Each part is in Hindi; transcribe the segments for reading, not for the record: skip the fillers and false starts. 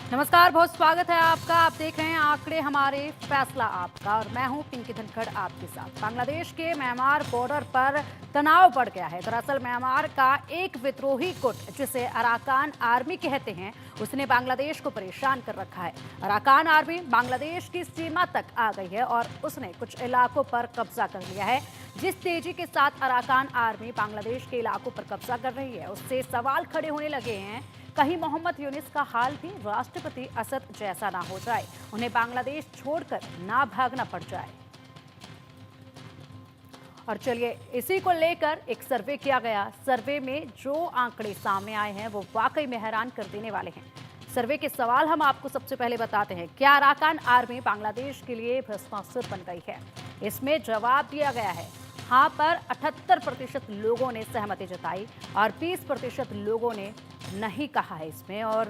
नमस्कार, बहुत स्वागत है आपका। आप देख रहे हैं आंकड़े हमारे, फैसला आपका, और मैं हूं पिंकी धनखड़ आपके साथ। बांग्लादेश के म्यांमार बॉर्डर पर तनाव बढ़ गया है। दरअसल म्यांमार का एक विद्रोही गुट, जिसे अराकान आर्मी कहते हैं, उसने बांग्लादेश को परेशान कर रखा है। अराकान आर्मी बांग्लादेश की सीमा तक आ गई है और उसने कुछ इलाकों पर कब्जा कर लिया है। जिस तेजी के साथ अराकान आर्मी बांग्लादेश के इलाकों पर कब्जा कर रही है, उससे सवाल खड़े होने लगे हैं, कहीं मोहम्मद यूनिस का हाल भी राष्ट्रपति असद जैसा ना हो जाए, उन्हें बांग्लादेश छोड़कर ना भागना पड़ जाए। और चलिए, इसी को लेकर एक सर्वे किया गया। सर्वे में जो आंकड़े सामने आए हैं वो वाकई में हैरान कर देने वाले हैं। सर्वे के सवाल हम आपको सबसे पहले बताते हैं। क्या अराकान आर्मी बांग्लादेश के लिए भस्मासुर बन गई है? इसमें जवाब दिया गया है हाँ पर 78% लोगों ने सहमति जताई और 20% लोगों ने नहीं कहा है इसमें, और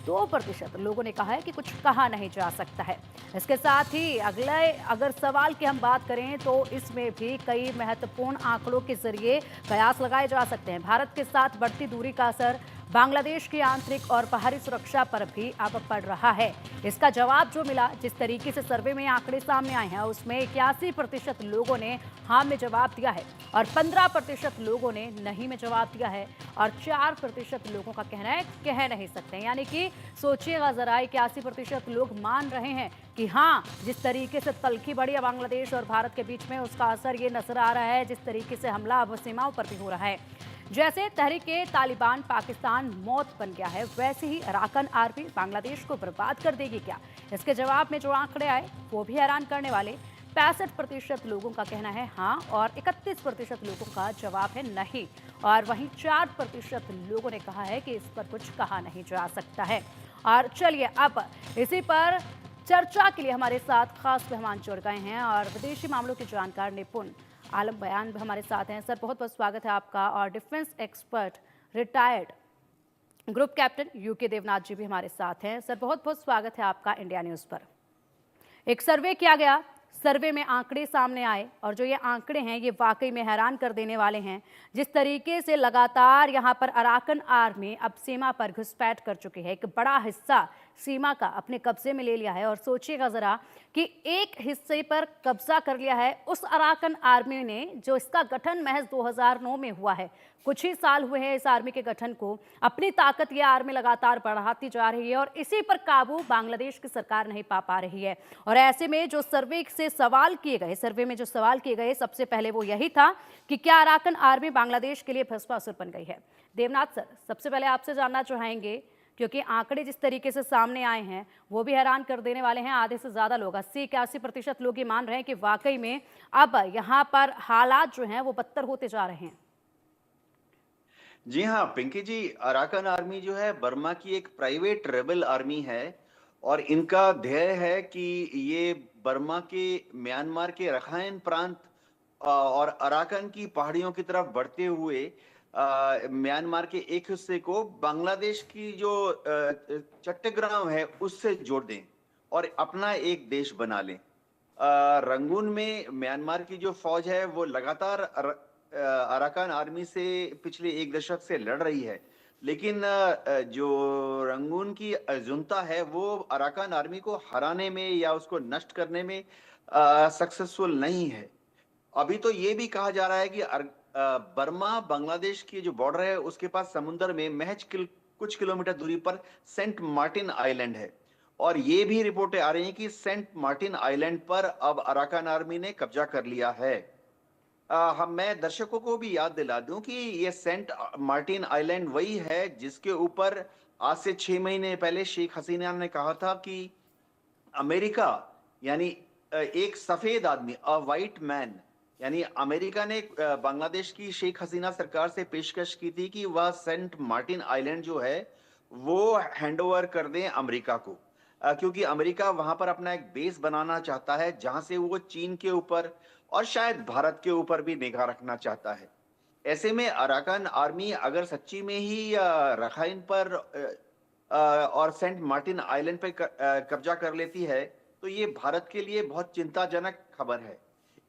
2% लोगों ने कहा है कि कुछ कहा नहीं जा सकता है। इसके साथ ही अगले अगर सवाल की हम बात करें तो इसमें भी कई महत्वपूर्ण आंकड़ों के जरिए कयास लगाए जा सकते हैं। भारत के साथ बढ़ती दूरी का असर बांग्लादेश की आंतरिक और बाहरी सुरक्षा पर भी अब पड़ रहा है। इसका जवाब जो मिला, जिस तरीके से सर्वे में आंकड़े सामने आए हैं, उसमें 81% लोगों ने हाँ में जवाब दिया है और 15% लोगों ने नहीं में जवाब दिया है और 4% लोगों का कहना है कह नहीं सकते। यानी कि सोचिएगा जरा, 81% लोग मान रहे हैं कि हाँ, जिस तरीके से तल्खी बढ़ी है बांग्लादेश और भारत के बीच में, उसका असर ये नजर आ रहा है। जिस तरीके से हमला अब सीमाओं पर भी हो रहा है, जैसे तहरीके तालिबान पाकिस्तान मौत बन गया है, वैसे ही अराकान आर्मी बांग्लादेश को बर्बाद कर देगी क्या? इसके जवाब में जो आंकड़े आए वो भी हैरान करने वाले। 65% लोगों का कहना है हाँ और 31% लोगों का जवाब है नहीं, और वहीं 4% लोगों ने कहा है कि इस पर कुछ कहा नहीं जा सकता है। और चलिए, अब इसी पर चर्चा के लिए हमारे साथ खास मेहमान जुड़ गए हैं और विदेशी मामलों के जानकार निपुण आलम बयान भी हमारे साथ हैं। सर, बहुत बहुत स्वागत है आपका। और defence expert, retired group captain UK Devnath ji भी हमारे साथ हैं। सर, बहुत बहुत स्वागत है आपका इंडिया न्यूज़ पर। एक सर्वे किया गया, सर्वे में आंकड़े सामने आए और जो ये आंकड़े हैं ये वाकई में हैरान कर देने वाले हैं। जिस तरीके से लगातार यहाँ पर अराकान आर्मी अब सीमा पर घुसपैठ कर चुकी है, एक बड़ा हिस्सा सीमा का अपने कब्जे में ले लिया है। और सोचिएगा जरा कि एक हिस्से पर कब्जा कर लिया है उस अराकान आर्मी ने, जो इसका गठन महज 2009 में हुआ है। कुछ ही साल हुए हैं इस आर्मी के गठन को। अपनी ताकत ये आर्मी लगातार बढ़ाती जा रही है और इसी पर काबू बांग्लादेश की सरकार नहीं पा रही है। और ऐसे में जो सर्वे से सवाल किए गए, सर्वे में जो सवाल किए गए, सबसे पहले वो यही था कि क्या अराकान आर्मी बांग्लादेश के लिए भस्मासुर बन गई है? देवनाथ सर, सबसे पहले आपसे जानना चाहेंगे, क्योंकि आंकड़े जिस तरीके से सामने आए हैं वो भी हैरान कर देने वाले हैं। आधे से ज्यादा लोग, 80-81% लोग ये मान रहे हैं कि वाकई में अब यहाँ पर हालात जो हैं वो बदतर होते जा रहे हैं। जी हाँ, पिंकी जी, अराकान आर्मी जो है बर्मा की एक प्राइवेट रेबल आर्मी है और इनका ध्येय है कि ये बर्मा के म्यांमार के रखाइन प्रांत और अराकान की पहाड़ियों की तरफ बढ़ते हुए म्यांमार के एक हिस्से को बांग्लादेश की जो चट्टग्राम है उससे जोड़ दें और अपना एक देश बना लें। रंगून में म्यांमार की जो फौज है वो लगातार अराकान आर्मी से पिछले एक दशक से लड़ रही है, लेकिन जो रंगून की जुंता है वो अराकान आर्मी को हराने में या उसको नष्ट करने में सक्सेसफुल नहीं है। अभी तो ये भी कहा जा रहा है कि बर्मा बांग्लादेश की जो बॉर्डर है उसके पास समुद्र में महज कुछ किलोमीटर दूरी पर सेंट मार्टिन आइलैंड है और ये भी रिपोर्टें आ रही हैं कि सेंट मार्टिन आइलैंड पर अब अराकान आर्मी ने कब्जा कर लिया है। हम मैं दर्शकों को भी याद दिला दूं कि ये सेंट मार्टिन आइलैंड वही है जिसके ऊपर आज से 6 महीने पहले शेख हसीना ने कहा था कि अमेरिका, यानी एक सफेद आदमी, अ वाइट मैन, यानी अमेरिका ने बांग्लादेश की शेख हसीना सरकार से पेशकश की थी कि वह सेंट मार्टिन आइलैंड जो है वो हैंडओवर कर दें अमेरिका को, क्योंकि अमेरिका वहां पर अपना एक बेस बनाना चाहता है जहां से वो चीन के ऊपर और शायद भारत के ऊपर भी निगाह रखना चाहता है। ऐसे में अराकान आर्मी अगर सच्ची में ही रखाइन पर और सेंट मार्टिन आइलैंड पे कब्जा कर लेती है तो ये भारत के लिए बहुत चिंताजनक खबर है।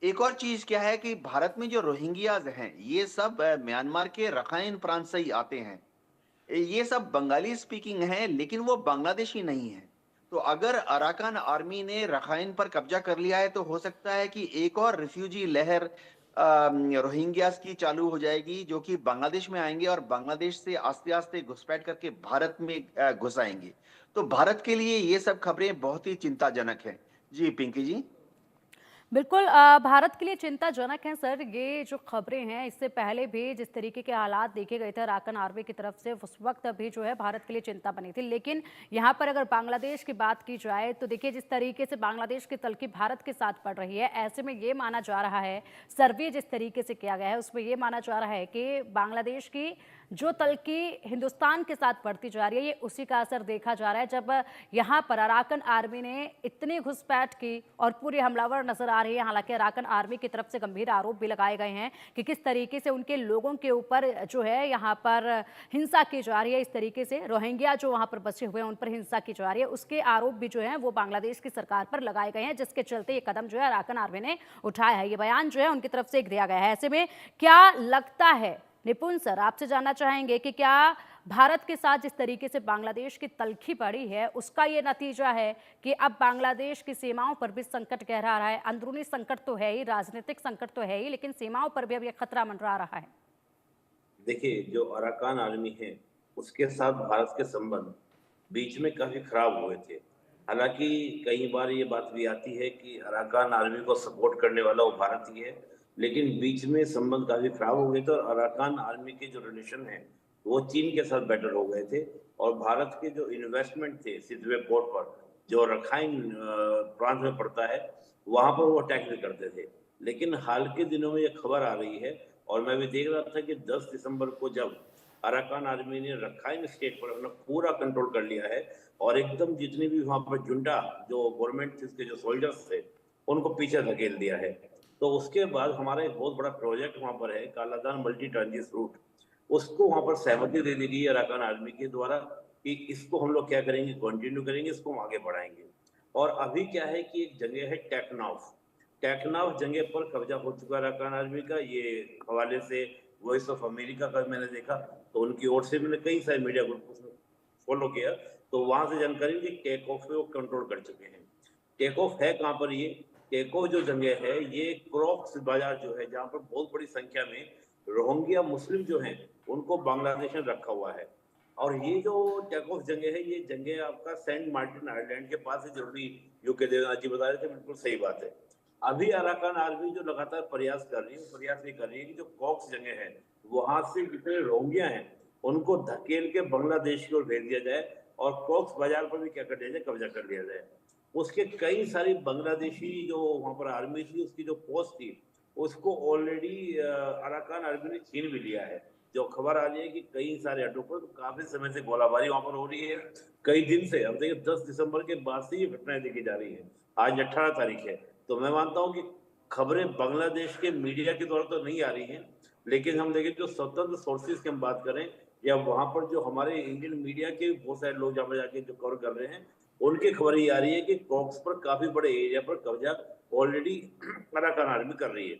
एक और चीज क्या है कि भारत में जो रोहिंग्याज हैं ये सब म्यांमार के रखाइन प्रांत से ही आते हैं। ये सब बंगाली स्पीकिंग है, लेकिन वो बांग्लादेशी नहीं है। तो अगर अराकान आर्मी ने रखाइन पर कब्जा कर लिया है, तो हो सकता है कि एक और रिफ्यूजी लहर रोहिंग्यास की चालू हो जाएगी, जो कि बांग्लादेश में आएंगे और बांग्लादेश से आस्ते-आस्ते घुसपैठ करके भारत में घुस आएंगे। तो भारत के लिए ये सब खबरें बहुत ही चिंताजनक है। जी, पिंकी जी। बिल्कुल भारत के लिए चिंताजनक हैं सर ये जो खबरें हैं। इससे पहले भी जिस तरीके के हालात देखे गए थे अराकन आर्मी की तरफ से उस वक्त भी जो है भारत के लिए चिंता बनी थी। लेकिन यहाँ पर अगर बांग्लादेश की बात की जाए तो देखिए जिस तरीके से बांग्लादेश की तलखी भारत के साथ पड़ रही है, ऐसे में ये माना जा रहा है, सर्वे जिस तरीके से किया गया है उसमें ये माना जा रहा है कि बांग्लादेश की जो तलखी हिंदुस्तान के साथ बढ़ती जा रही है, ये उसी का असर देखा जा रहा है। जब यहाँ पर अराकन आर्मी ने इतनी घुसपैठ की और पूरे हमलावर नजर आ रही है। हालांकि अराकन आर्मी की तरफ से गंभीर आरोप भी लगाए गए हैं कि किस तरीके से उनके लोगों के ऊपर जो है यहाँ पर हिंसा की जा रही है। इस तरीके से रोहिंग्या जो वहां पर बचे हुए हैं उन पर हिंसा की जा रही है, उसके आरोप भी जो है वो बांग्लादेश की सरकार पर लगाए गए हैं, जिसके चलते ये कदम जो है अराकन आर्मी ने उठाया है। ये बयान जो है उनकी तरफ से दिया गया है। ऐसे में क्या लगता है निपुण सर, आपसे जानना चाहेंगे कि क्या भारत के साथ जिस तरीके से बांग्लादेश की तलखी पड़ी है उसका ये नतीजा है कि अब बांग्लादेश की सीमाओं पर भी संकट गहरा रहा है? अंदरूनी संकट तो है ही, राजनीतिक संकट तो है ही, लेकिन सीमाओं पर भी अब ये खतरा मंडरा रहा है। देखिए, जो अराकान आर्मी है उसके साथ भारत के संबंध बीच में काफी खराब हुए थे। हालांकि कई बार ये बात भी आती है कि अराकान आर्मी को सपोर्ट करने वाला वो भारत ही है, लेकिन बीच में संबंध काफी खराब हो गए थे और अराकान आर्मी के जो रिलेशन है वो चीन के साथ बेटर हो गए थे। और भारत के जो इन्वेस्टमेंट थे सिद्धवे पोर्ट पर, जो रखाइन प्रांत में पड़ता है, वहां पर वो अटैक भी करते थे। लेकिन हाल के दिनों में ये खबर आ रही है और मैं भी देख रहा था कि 10 दिसंबर को जब अराकान आर्मी ने रखाइन स्टेट पर अपना पूरा कंट्रोल कर लिया है और एकदम जितनी भी वहां पर जुंडा जो गवर्नमेंट के जो सोल्जर्स थे उनको पीछे धकेल दिया है। तो उसके बाद हमारा एक बहुत बड़ा प्रोजेक्ट वहां पर है, कालादान मल्टी ट्रांजिट रूट। उसको वहां पर सहमति दे दी गई है अराकान आर्मी के द्वारा कि इसको हम लोग क्या करेंगे, कंटिन्यू करेंगे, इसको हम आगे बढ़ाएंगे। और अभी क्या है कि एक जगह है टेक्नाफ, टेक्नाफ जगह पर कब्जा हो चुका है अराकान आर्मी का। ये हवाले से वॉइस ऑफ अमेरिका का मैंने देखा, तो उनकी ओर से मैंने कई सारे मीडिया ग्रुप को फॉलो किया, तो वहां से जानकारी कि टेक ऑफ पे वो कंट्रोल कर चुके हैं। टेक ऑफ है कहाँ पर? ये टेक ऑफ जो जगह है ये क्रॉक्स बाजार जो है, जहाँ पर बहुत बड़ी संख्या में रोहिंग्या मुस्लिम जो हैं उनको बांग्लादेश ने रखा हुआ है। और ये जो टेक ऑफ जगह है, ये जगह आपका सेंट मार्टिन आइलैंड के पास है, जो भी यूके देवनाथ जी बता रहे थे, बिल्कुल सही बात है। अभी अराकान आर्मी जो लगातार प्रयास कर रही है, प्रयास ये कर रही है कि जो कॉक्स जगह है वहां से जितने रोहिंग्या हैं उनको धकेल के बांग्लादेश की ओर भेज दिया जाए और कॉक्स बाजार पर भी क्या कर दिया जाए, कब्जा कर लिया जाए। उसके कई सारी बांग्लादेशी जो वहां पर आर्मी थी उसकी जो पोस्ट थी उसको ऑलरेडी अराकान आर्मी ने छीन भी लिया है। जो खबर आ रही है कि कई सारे अड्डों पर तो काफी समय से गोलाबारी वहां पर हो रही है, कई दिन से। अब देखिए 10 दिसंबर के बाद से ये घटनाएं देखी जा रही है, आज 18 तारीख है। तो मैं मानता हूं कि खबरें बांग्लादेश के मीडिया के द्वारा तो नहीं आ रही हैं, लेकिन हम देखें जो स्वतंत्र सोर्सेज की हम बात करें या वहां पर जो हमारे इंडियन मीडिया के बहुत सारे लोग जहाँ पर जाके जो कवर कर रहे हैं, उनकी खबर ये आ रही है कि कॉक्स पर काफी बड़े एरिया पर कब्जा ऑलरेडी अराकान आर्मी कर रही है।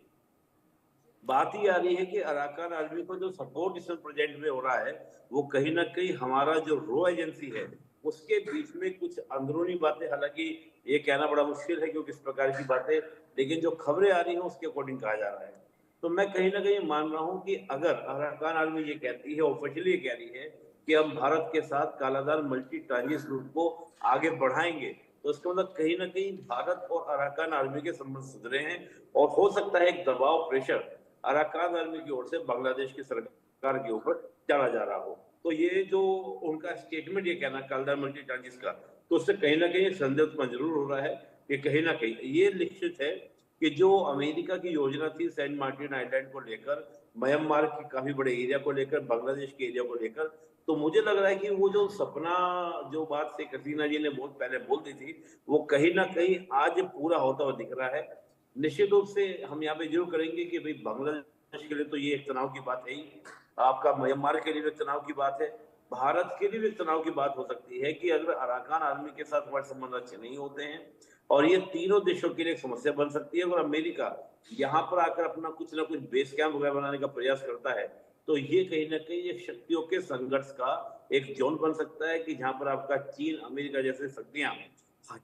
बात ही आ रही है कि अराकान आर्मी को जो सपोर्ट इस प्रोजेक्ट में हो रहा है वो कहीं ना कहीं हमारा जो रो एजेंसी है उसके बीच में कुछ अंदरूनी बातें, हालांकि ये कहना बड़ा मुश्किल है क्योंकि इस प्रकार की बातें, लेकिन जो खबरें आ रही हैं उसके अकॉर्डिंग कहा जा रहा है। तो मैं कहीं ना कहीं मान रहा हूं कि अगर अराकान आर्मी ये कहती है, ऑफिशियली ये कह रही है कि हम भारत के साथ कालादान मल्टी ट्रांजिट रूट को आगे बढ़ाएंगे, तो इसका मतलब कहीं ना कहीं भारत और अराकान आर्मी के संबंध सुधरे हैं और हो सकता है एक दबाव, प्रेशर अराकान आर्मी की ओर से बांग्लादेश की सरकार के ऊपर डाला जा रहा हो। तो ये जो उनका स्टेटमेंट, ये कहना कालादान मल्टी ट्रांजिट का, तो उससे कहीं ना कहीं संदेह उत्पन्न जरूर हो रहा है कि कहीं ना कहीं ये निश्चित है कि जो अमेरिका की योजना थी सेंट मार्टिन आइलैंड को लेकर, म्यांमार के काफी बड़े एरिया को लेकर, बांग्लादेश के एरिया को लेकर, तो मुझे लग रहा है कि वो जो सपना, जो बात शेख हसीना जी ने बहुत पहले बोल दी थी, वो कहीं ना कहीं आज पूरा होता हुआ दिख रहा है। निश्चित रूप से हम यहाँ पे जरूर करेंगे कि भाई बांग्लादेश के लिए तो ये एक तनाव की बात है ही, आपका म्यांमार के लिए भी तनाव की बात है, भारत के लिए भी तनाव की बात हो सकती है कि अगर अराकान आर्मी के साथ हमारे संबंध अच्छे नहीं होते हैं और ये तीनों देशों के लिए एक समस्या बन सकती है। अगर अमेरिका यहाँ पर आकर अपना कुछ ना कुछ बेस कैंप वगैरह बनाने का प्रयास करता है तो ये कहीं ना कहीं एक शक्तियों के संघर्ष का एक जोन बन सकता है कि जहां पर आपका चीन, अमेरिका जैसे शक्तियां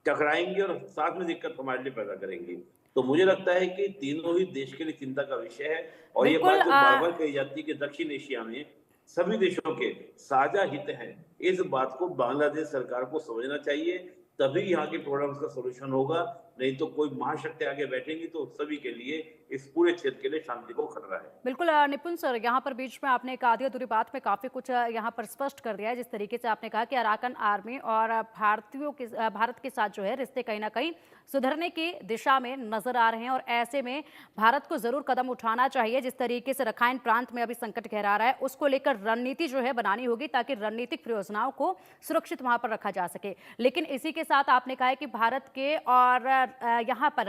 टकराएंगी और साथ में दिक्कत हमारे लिए पैदा करेंगी। तो मुझे लगता है कि तीनों ही देश के लिए चिंता का विषय है। और ये बिल्कुल बात जो बार बार कही जाती है कि दक्षिण एशिया में सभी देशों के साझा हित हैं, इस बात को बांग्लादेश सरकार को समझना चाहिए, तभी यहाँ के प्रॉब्लम्स का सॉल्यूशन होगा। नहीं तो कोई महाशक्ति आगे बैठेंगी तो सभी के लिए, इस पूरे क्षेत्र के लिए शांति को खतरा है। बिल्कुल निपुण सर, यहाँ पर बीच में आपने एक आधी अधूरी बात में काफ़ी कुछ यहाँ पर स्पष्ट कर दिया है। जिस तरीके से आपने कहा कि अराकन आर्मी और भारत के साथ जो है रिश्ते कहीं ना कहीं सुधरने की दिशा में नजर आ रहे हैं, और ऐसे में भारत को जरूर कदम उठाना चाहिए। जिस तरीके से रखाइन प्रांत में अभी संकट गहरा रहा है, उसको लेकर रणनीति जो है बनानी होगी ताकि रणनीतिक प्रयोजनाओं को सुरक्षित वहां पर रखा जा सके। लेकिन इसी के साथ आपने कहा है कि भारत के और यहाँ पर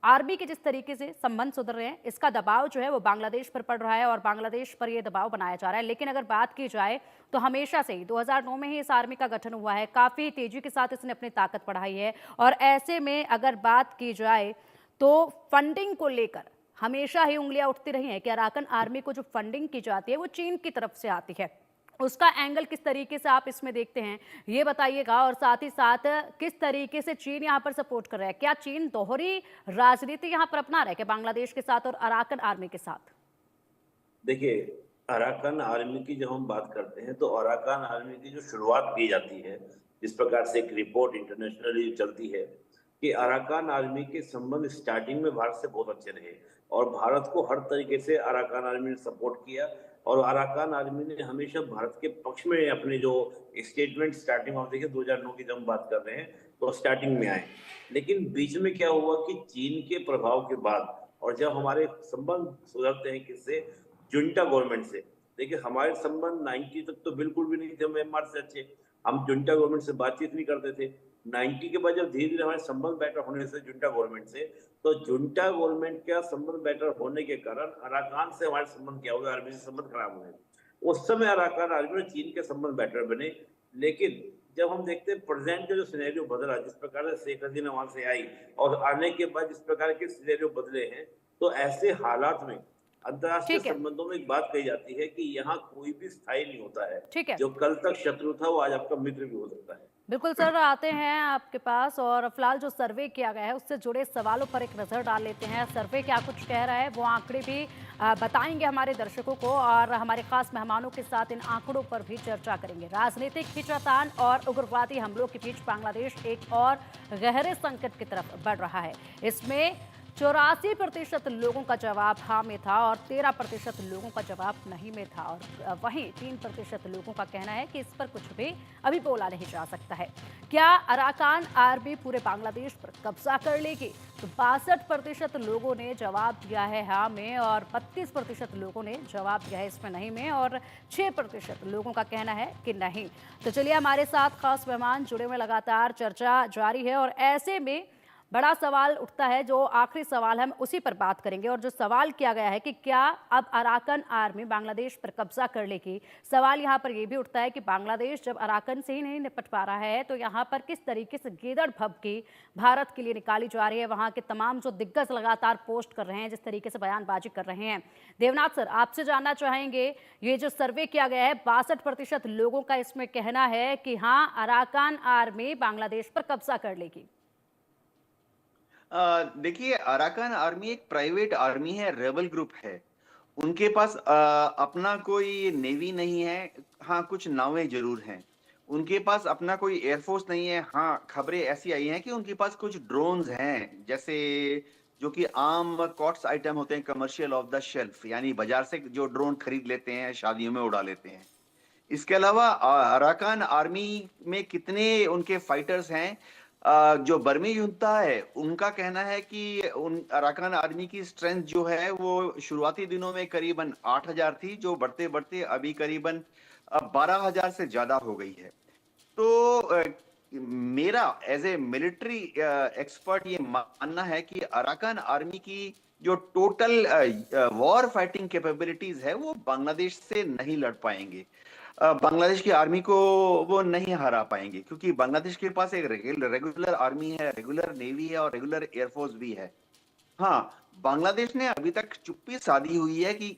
आर्मी के जिस तरीके से संबंध सुधर रहे हैं, इसका दबाव जो है वो बांग्लादेश पर पड़ रहा है और बांग्लादेश पर ये दबाव बनाया जा रहा है। लेकिन अगर बात की जाए तो हमेशा से ही 2009 में ही इस आर्मी का गठन हुआ है, काफ़ी तेजी के साथ इसने अपनी ताकत बढ़ाई है। और ऐसे में अगर बात की जाए तो फंडिंग को लेकर हमेशा ही उंगलियां उठती रही हैं कि अराकन आर्मी को जो फंडिंग की जाती है वो चीन की तरफ से आती है। उसका एंगल किस तरीके से आप इसमें देखते हैं, ये बताइएगा। और साथ ही साथ किस तरीके से चीन यहाँ पर सपोर्ट कर रहा है, क्या चीन दोहरी राजनीति यहाँ पर अपना रहा है कि बांग्लादेश के साथ और अराकन आर्मी के साथ? देखिए, अराकान आर्मी की जब हम बात करते हैं तो अराकान आर्मी की जो शुरुआत की जाती है, जिस प्रकार से एक रिपोर्ट इंटरनेशनली चलती है कि अराकान आर्मी के संबंध स्टार्टिंग में भारत से बहुत अच्छे रहे और भारत को हर तरीके से अराकान आर्मी ने सपोर्ट किया। और अराकान आर्मी ने हमेशा भारत के पक्ष में अपने जो स्टेटमेंट स्टार्टिंग में, देखिए 2009 की जब हम बात कर रहे हैं तो स्टार्टिंग में आए। लेकिन बीच में क्या हुआ कि चीन के प्रभाव के बाद और जब हमारे संबंध सुधरते हैं किससे, जुंटा गवर्नमेंट से। देखिए, हमारे संबंध 90 तक तो बिल्कुल भी नहीं थे म्यांमार से अच्छे, हम जुंटा गवर्नमेंट से बातचीत नहीं करते थे। 90 के बाद जब धीरे धीरे हमारे संबंध बेटर होने से जुंटा गवर्नमेंट से, तो जुंटा गवर्नमेंट का संबंध बेटर होने के कारण अराकान से हमारे संबंध क्या हुए, आर्मी से संबंध खराब हुए। उस समय अराकान आर्मी और चीन के संबंध बेटर बने। लेकिन जब हम देखते हैं प्रेजेंट का जो सिनेरियो बदला, जिस प्रकार से शेख हसीना वहां से आई और आने के बाद जिस प्रकार के सिनेरियो बदले हैं, तो ऐसे हालात में अंतर्राष्ट्रीय संबंधों में एक बात कही जाती है कि यहाँ कोई भी स्थायी नहीं होता है। ठीक है, जो कल तक शत्रु था वो आज आपका मित्र भी हो सकता है। बिल्कुल सर, आते हैं आपके पास और फिलहाल जो सर्वे किया गया है उससे जुड़े सवालों पर एक नजर डाल लेते हैं। सर्वे क्या कुछ कह रहा है वो आंकड़े भी बताएंगे हमारे दर्शकों को, और हमारे खास मेहमानों के साथ इन आंकड़ों पर भी चर्चा करेंगे। राजनीतिक खींचातान और उग्रवादी हमलों के बीच बांग्लादेश एक और गहरे संकट की तरफ बढ़ रहा है। इसमें 84% लोगों का जवाब हाँ में था और 13% लोगों का जवाब नहीं में था, और वहीं 3% लोगों का कहना है कि इस पर कुछ भी अभी बोला नहीं जा सकता है। क्या अराकान आर्मी पूरे बांग्लादेश पर कब्जा कर लेगी? तो 62% लोगों ने जवाब दिया है हाँ में और 32% लोगों ने जवाब दिया है इसमें नहीं में, और 6% लोगों का कहना है कि नहीं। तो चलिए, हमारे साथ खास मेहमान जुड़े हुए, लगातार चर्चा जारी है और ऐसे में बड़ा सवाल उठता है, जो आखिरी सवाल हम उसी पर बात करेंगे। और जो सवाल किया गया है कि क्या अब अराकन आर्मी बांग्लादेश पर कब्जा कर लेगी, सवाल यहाँ पर यह भी उठता है कि बांग्लादेश जब अराकन से ही नहीं निपट पा रहा है तो यहाँ पर किस तरीके से गेदड़ भभकी भारत के लिए निकाली जा रही है। वहाँ के तमाम जो दिग्गज लगातार पोस्ट कर रहे हैं, जिस तरीके से बयानबाजी कर रहे हैं। देवनाथ सर, आपसे जानना चाहेंगे, ये जो सर्वे किया गया है 62% लोगों का इसमें कहना है कि हाँ, अराकान आर्मी बांग्लादेश पर कब्जा कर लेगी। देखिए, अराकान आर्मी एक प्राइवेट आर्मी है, रेबल ग्रुप है। उनके पास अपना कोई नेवी नहीं है। हाँ, कुछ नावें जरूर हैं। उनके पास अपना कोई एयरफोर्स नहीं है। हाँ, खबरें ऐसी आई हैं कि उनके पास कुछ ड्रोन्स हैं, जैसे जो कि आम कॉट्स आइटम होते हैं, कमर्शियल ऑफ द शेल्फ, यानी बाजार से जो ड्रोन खरीद लेते हैं, शादियों में उड़ा लेते हैं। इसके अलावा अराकान आर्मी में कितने उनके फाइटर्स हैं, जो बर्मी जुंता है उनका कहना है कि उन अराकान आर्मी की स्ट्रेंथ जो है वो शुरुआती दिनों में करीबन 8,000 थी, जो बढ़ते बढ़ते अभी करीबन 12,000 से ज्यादा हो गई है। तो मेरा एज ए मिलिट्री एक्सपर्ट ये मानना है कि अराकान आर्मी की जो टोटल वॉर फाइटिंग कैपेबिलिटीज है वो बांग्लादेश से नहीं लड़ पाएंगे। बांग्लादेश की आर्मी को वो नहीं हरा पाएंगे, क्योंकि बांग्लादेश के पास एक रेगुलर आर्मी है, रेगुलर नेवी है और रेगुलर एयरफोर्स भी है। हाँ, बांग्लादेश ने अभी तक चुप्पी साधी हुई है कि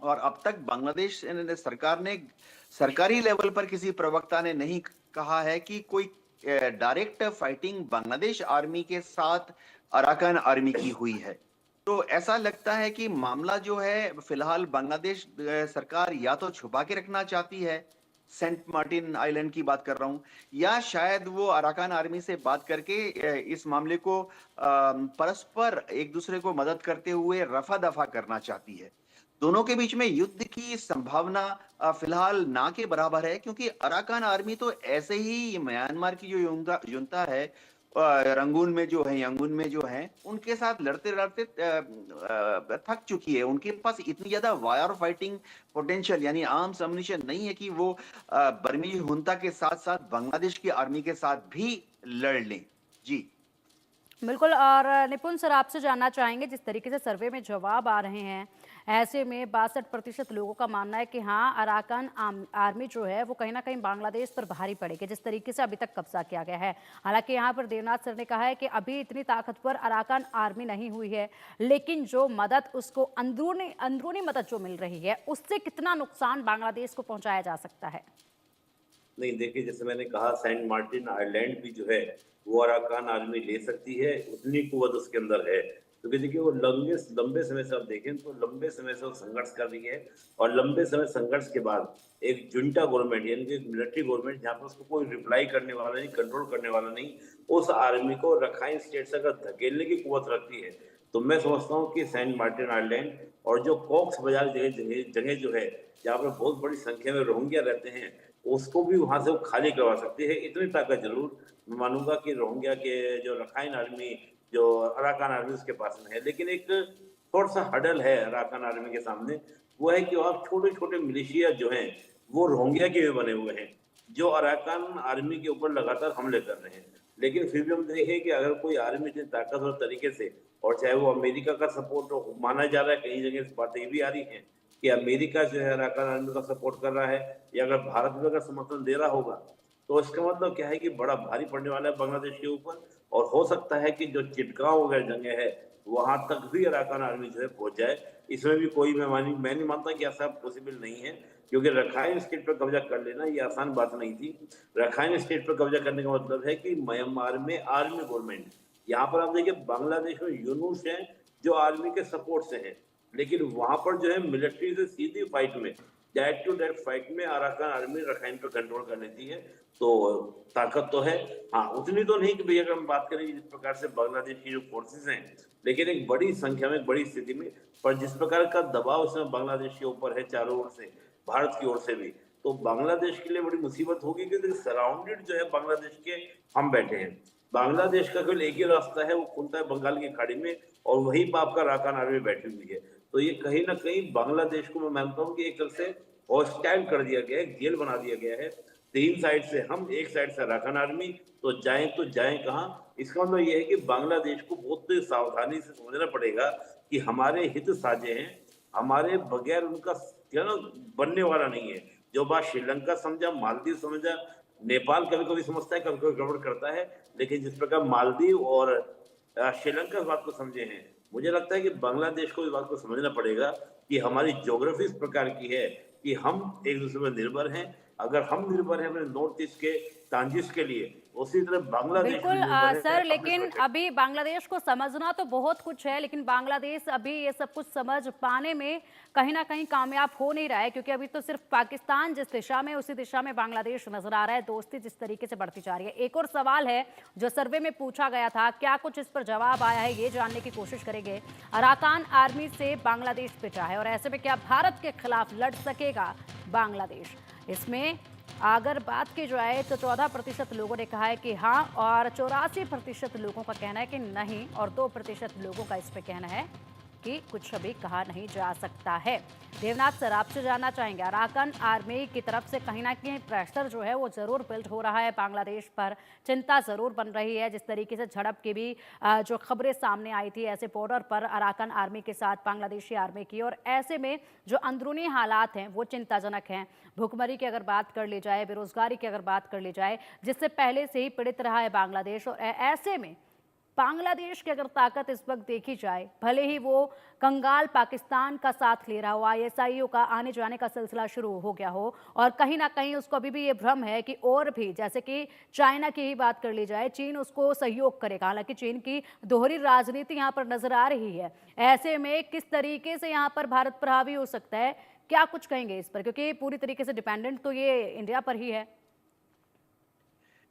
और अब तक बांग्लादेश सरकार ने सरकारी लेवल पर किसी प्रवक्ता ने नहीं कहा है कि कोई डायरेक्ट फाइटिंग बांग्लादेश आर्मी के साथ अराकान आर्मी की हुई है। तो ऐसा लगता है कि मामला जो है फिलहाल बांग्लादेश सरकार या तो छुपा के रखना चाहती है, सेंट मार्टिन आइलैंड की बात कर रहा हूं, या शायद वो अराकान आर्मी से बात करके इस मामले को परस्पर एक दूसरे को मदद करते हुए रफा दफा करना चाहती है। दोनों के बीच में युद्ध की संभावना फिलहाल ना के बराबर है, क्योंकि अराकान आर्मी तो ऐसे ही म्यांमार की जो जुनता है, रंगून में जो है, यंगून में जो है, उनके साथ लड़ते लड़ते थक चुकी है। उनके पास इतनी ज्यादा वायर फाइटिंग पोटेंशियल यानी आर्म्स अम्युनिशन नहीं है कि वो बर्मी जुनता के साथ साथ बांग्लादेश की आर्मी के साथ भी लड़ लें। जी। बिल्कुल। और निपुण सर, आपसे जानना चाहेंगे, जिस तरीके से सर्वे में जवाब आ रहे हैं, ऐसे में 62% लोगों का मानना है कि हाँ, अराकान आर्मी जो है वो कहीं ना कहीं बांग्लादेश पर भारी पड़ेगी, जिस तरीके से अभी तक कब्जा किया गया है। हालांकि यहाँ पर देवनाथ सर ने कहा है कि अभी इतनी ताकतवर अराकान आर्मी नहीं हुई है, लेकिन जो मदद उसको अंदरूनी अंदरूनी मदद जो मिल रही है, उससे कितना नुकसान बांग्लादेश को पहुंचाया जा सकता है? नहीं, देखिए, जैसे मैंने कहा, सेंट मार्टिन आइलैंड भी जो है वो अराकान आर्मी ले सकती है, उतनी कुवत उसके अंदर है। क्योंकि देखिए, वो लंबे समय से आप देखें तो लंबे समय से वो संघर्ष कर रही है, और लंबे समय संघर्ष के बाद एक जुंटा गवर्नमेंट यानी कि एक मिलिट्री गवर्नमेंट, जहाँ पर उसको कोई रिप्लाई करने वाला नहीं, कंट्रोल करने वाला नहीं, उस आर्मी को रखाइन स्टेट से अगर धकेलने की कुवत रखती है, तो मैं समझता हूँ कि सेंट मार्टिन आइलैंड और जो कॉक्स बाजार जगह जगह जगह जो है, जहाँ पर बहुत बड़ी संख्या में रोहिंग्या रहते हैं, उसको भी वहां से वो खाली करवा सकती है। इतनी ताकत जरूर मैं मानूंगा कि रोहिंग्या के जो रखाइन आर्मी, जो अराकान आर्मी उसके पास में है। लेकिन एक थोड़ा सा हडल है अराकान आर्मी के सामने, वो है कि आप छोटे छोटे मिलिशिया जो हैं वो रोहिंग्या के भी बने हुए हैं, जो अराकान आर्मी के ऊपर लगातार हमले कर रहे हैं। लेकिन फिर भी हम देखें कि अगर कोई आर्मी इतनी ताकतवर तरीके से, और चाहे वो अमेरिका का सपोर्ट माना जा रहा है, कई जगह बातें ये भी आ रही हैं कि अमेरिका जो है अराकान आर्मी का सपोर्ट कर रहा है, या अगर भारत भी अगर समर्थन दे रहा होगा, तो इसका मतलब क्या है कि बड़ा भारी पड़ने वाला है बांग्लादेश के ऊपर। और हो सकता है कि जो चिटगांव वगैरह जगह है वहां तक भी अराकान आर्मी जो है पहुंच जाए। इसमें भी कोई मैं नहीं मानता कि ऐसा पॉसिबल नहीं है, क्योंकि रखाइन स्टेट पर कब्जा कर लेना ये आसान बात नहीं थी। रखाइन स्टेट पर कब्जा करने का मतलब है कि म्यांमार में आर्मी गवर्नमेंट, यहाँ पर आप देखिए बांग्लादेश में यूनुस है जो आर्मी के सपोर्ट से है, लेकिन वहां पर जो है मिलिट्री से सीधी फाइट में, डायरेक्ट टू डायरेक्ट फाइट में अराकान आर्मी रखाइन पर कंट्रोल कर लेती है। तो ताकत तो है, हाँ, उतनी तो नहीं कि भैया अगर हम बात करें जिस प्रकार से बांग्लादेश की जो फोर्सेस हैं, लेकिन एक बड़ी संख्या में, बड़ी स्थिति में, पर जिस प्रकार का दबाव इसमें बांग्लादेश के ऊपर है चारों ओर से, भारत की ओर से भी, तो बांग्लादेश के लिए बड़ी मुसीबत होगी, क्योंकि सराउंडेड जो है बांग्लादेश के हम बैठे हैं। बांग्लादेश का केवल एक ही रास्ता है, वो खुलता है बंगाल की खाड़ी में, और वहीं पर आपका अराकान आर्मी बैठी हुई है। तो ये कहीं ना कहीं बांग्लादेश को मैं मानता हूँ कि एक तरह से हॉस्टाइल कर दिया गया है, जेल बना दिया गया है। तीन साइड से हम, एक साइड से अराकान आर्मी, तो जाएं कहाँ? इसका मतलब ये है कि बांग्लादेश को बहुत सावधानी से समझना पड़ेगा कि हमारे हित साझे हैं, हमारे बगैर उनका क्या ना बनने वाला नहीं है। जो बात श्रीलंका समझा, मालदीव समझा, नेपाल कभी कभी समझता है, कभी कभी गड़बड़ करता है, लेकिन जिस प्रकार मालदीव और श्रीलंका इस बात को समझे हैं, मुझे लगता है कि बांग्लादेश को इस बात को समझना पड़ेगा कि हमारी ज्योग्राफी इस प्रकार की है कि हम एक दूसरे पर निर्भर हैं। अगर हम निर्भर हैं अपने नॉर्थ ईस्ट के तांजिस के लिए, उसी तरह बांग्लादेश भी बिल्कुल निर्भर है सर, अपने लेकिन सुरक्षा। अभी बांग्लादेश को समझना तो बहुत कुछ है, लेकिन बांग्लादेश अभी ये सब कुछ समझ पाने में कहीं ना कहीं कामयाब हो नहीं रहा है, क्योंकि अभी तो सिर्फ पाकिस्तान जिस दिशा में, उसी दिशा में बांग्लादेश नजर आ रहा है। दोस्ती जिस तरीके से बढ़ती जा रही है। एक और सवाल है जो सर्वे में पूछा गया था, क्या कुछ इस पर जवाब आया है, ये जानने की कोशिश करेंगे। अराकान आर्मी से बांग्लादेश पिटा है, और ऐसे में क्या भारत के खिलाफ लड़ सकेगा बांग्लादेश? इसमें अगर बात की जाए तो 14% लोगों ने कहा है कि हाँ, और 84% लोगों का कहना है कि नहीं, और 2% लोगों का इस पे कहना है कि कुछ अभी कहा नहीं जा सकता है। देवनाथ सर, आपसे जानना चाहेंगे, अराकान आर्मी की तरफ से कहीं ना कहीं प्रेशर जो है वो जरूर बिल्ड हो रहा है बांग्लादेश पर, चिंता जरूर बन रही है। जिस तरीके से झड़प की भी जो खबरें सामने आई थी ऐसे बॉर्डर पर अराकान आर्मी के साथ बांग्लादेशी आर्मी की, और ऐसे में जो अंदरूनी हालात हैं वो चिंताजनक हैं। भुखमरी की अगर बात कर ली जाए, बेरोजगारी की अगर बात कर ली जाए, जिससे पहले से ही पीड़ित रहा है बांग्लादेश, और ऐसे में बांग्लादेश की अगर ताकत इस वक्त देखी जाए, भले ही वो कंगाल पाकिस्तान का साथ ले रहा हो, आईएसआईओ का आने जाने का सिलसिला शुरू हो गया हो, और कहीं ना कहीं उसको अभी भी ये भ्रम है कि और भी, जैसे कि चाइना की ही बात कर ली जाए, चीन उसको सहयोग करेगा। हालांकि चीन की दोहरी राजनीति यहाँ पर नजर आ रही है। ऐसे में किस तरीके से यहाँ पर भारत प्रभावी हो सकता है, क्या कुछ कहेंगे इस पर, क्योंकि पूरी तरीके से डिपेंडेंट तो ये इंडिया पर ही है।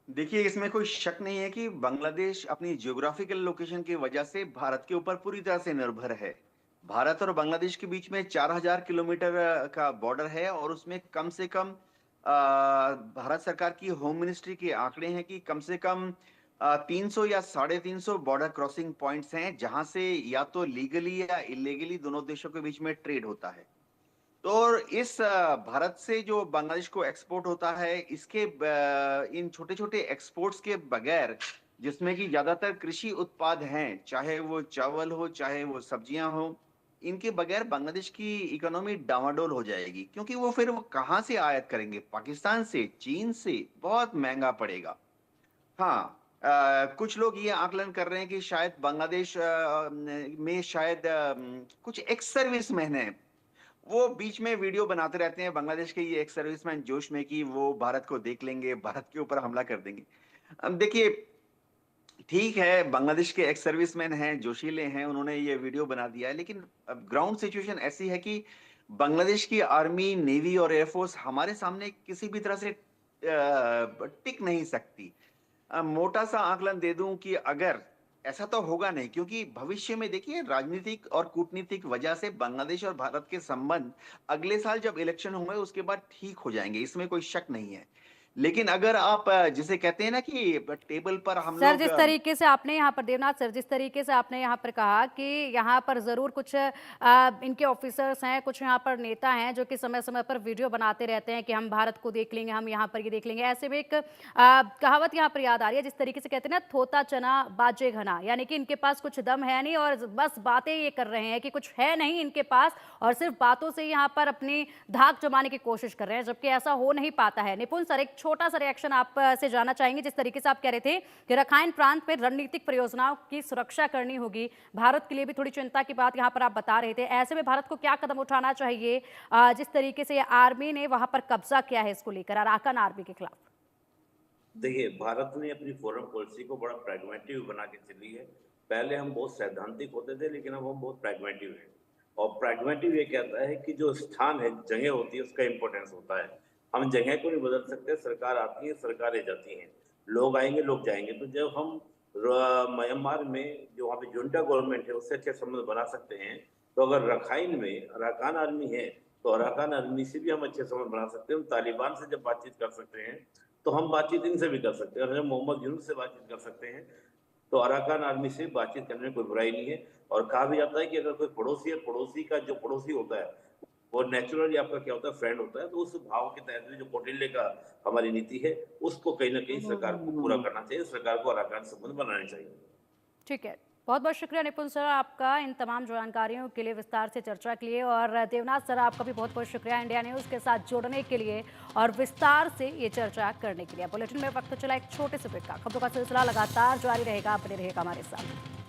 देखिए, इसमें कोई शक नहीं है कि बांग्लादेश अपनी जियोग्राफिकल लोकेशन की वजह से भारत के ऊपर पूरी तरह से निर्भर है। भारत और बांग्लादेश के बीच में 4000 किलोमीटर का बॉर्डर है, और उसमें कम से कम भारत सरकार की होम मिनिस्ट्री के आंकड़े हैं कि कम से कम 300 या 350 बॉर्डर क्रॉसिंग पॉइंट्स हैं, जहां से या तो लीगली या इलीगली दोनों देशों के बीच में ट्रेड होता है। तो इस भारत से जो बांग्लादेश को एक्सपोर्ट होता है, इसके इन छोटे-छोटे एक्सपोर्ट्स के बगैर, जिसमें कि ज्यादातर कृषि उत्पाद हैं, चाहे वो चावल हो, चाहे वो सब्जियां हो, इनके बगैर बांग्लादेश की इकोनॉमी डामाडोल हो जाएगी, क्योंकि वो कहाँ से आयात करेंगे? पाकिस्तान से, चीन से, बहुत महंगा पड़ेगा। हाँ, कुछ लोग ये आकलन कर रहे हैं कि शायद बांग्लादेश में शायद कुछ एक्स सर्विसमैन हैं, वो बीच में वीडियो बनाते रहते हैं, बांग्लादेश के ये एक्स सर्विसमैन जोश में कि वो भारत को देख लेंगे, भारत के ऊपर हमला कर देंगे। अब देखिए, ठीक है, बांग्लादेश के एक्स सर्विसमैन हैं, जोशीले हैं, उन्होंने ये वीडियो बना दिया है, लेकिन अब ग्राउंड सिचुएशन ऐसी है कि बांग्लादेश की आर्मी, नेवी और एयरफोर्स हमारे सामने किसी भी तरह से टिक नहीं सकती। मोटा सा आकलन दे दूं कि अगर ऐसा तो होगा नहीं, क्योंकि भविष्य में देखिए, राजनीतिक और कूटनीतिक वजह से बांग्लादेश और भारत के संबंध अगले साल जब इलेक्शन होंगे उसके बाद ठीक हो जाएंगे, इसमें कोई शक नहीं है। लेकिन अगर आप जिसे कहते हैं ना कि टेबल पर हम सर, लोग जिस तरीके से आपने यहाँ पर, देवनाथ सर, जिस तरीके से आपने यहाँ पर कहा कि यहाँ पर ज़रूर कुछ इनके ऑफिसर्स हैं, कुछ यहाँ पर नेता हैं जो कि समय समय पर वीडियो बनाते रहते हैं कि हम भारत को देख लेंगे, हम यहाँ पर ये देख लेंगे। ऐसे में एक कहावत यहाँ पर याद आ रही है, जिस तरीके से कहते हैं ना, थोता चना बाजे घना, यानी कि इनके पास कुछ दम है नहीं और बस बातें ये कर रहे हैं कि कुछ है नहीं इनके पास, और सिर्फ बातों से यहाँ पर अपनी धाक जमाने की कोशिश कर रहे हैं, जबकि ऐसा हो नहीं पाता है। निपुण सर, एक छोटा सा रिएक्शन आप से जानना चाहेंगे। जिस तरीके से आप कह रहे थे कि रखाइन प्रांत में रणनीतिक परियोजनाओं की सुरक्षा करनी होगी, भारत के लिए भी थोड़ी चिंता की बात यहाँ पर आप बता रहे थे। ऐसे में भारत को क्या कदम उठाना चाहिए, जिस तरीके से आर्मी ने वहां पर कब्जा किया है इसको लेकर, अराकान आर्मी के खिलाफ? देखिए, भारत ने अपनी फॉरेन पॉलिसी को बड़ा प्रैग्मेटिव बना के चली है। पहले हम बहुत सैद्धांतिक होते थे, लेकिन अब हम बहुत प्रैग्मेटिव हैं। और प्रैग्मेटिव ये कहता है कि जो स्थान है, जगह होती है, उसका इंपॉर्टेंस होता है। हम जगह को नहीं बदल सकते, सरकार आती है, सरकारें जाती हैं, लोग आएंगे, लोग जाएंगे। तो जब हम म्यांमार में जो वहाँ पे जुंटा गवर्नमेंट है, उससे अच्छे संबंध बना सकते हैं, तो अगर रखाइन में अराकान आर्मी है, तो अराकान आर्मी से भी हम अच्छे संबंध बना सकते हैं। हम तालिबान से जब बातचीत कर सकते हैं, तो हम बातचीत इनसे भी कर सकते हैं। और हम मोहम्मद यूनुस से बातचीत कर सकते हैं, तो अराकान आर्मी से बातचीत करने में कोई बुराई नहीं है। और कहा भी जाता है कि अगर कोई पड़ोसी है, पड़ोसी का जो पड़ोसी होता है वो नेचुरली आपका क्या होता है, फ्रेंड होता है। तो उस भाव के तहत में जो कौटिल्य का हमारी नीति है, उसको कहीं ना कहीं सरकार को पूरा करना चाहिए, सरकार को अराकान संबंध बनाने चाहिए। ठीक है, बहुत बहुत शुक्रिया निपुण सर आपका इन तमाम जानकारियों के लिए, विस्तार से चर्चा के लिए। और देवनाथ सर, आपका भी बहुत बहुत शुक्रिया इंडिया न्यूज़ के साथ जुड़ने के लिए और विस्तार से ये चर्चा करने के लिए। बुलेटिन में वक्त चला एक छोटे से ब्रेक का। खबरों का सिलसिला लगातार जारी रहेगा, बने रहेगा हमारे साथ।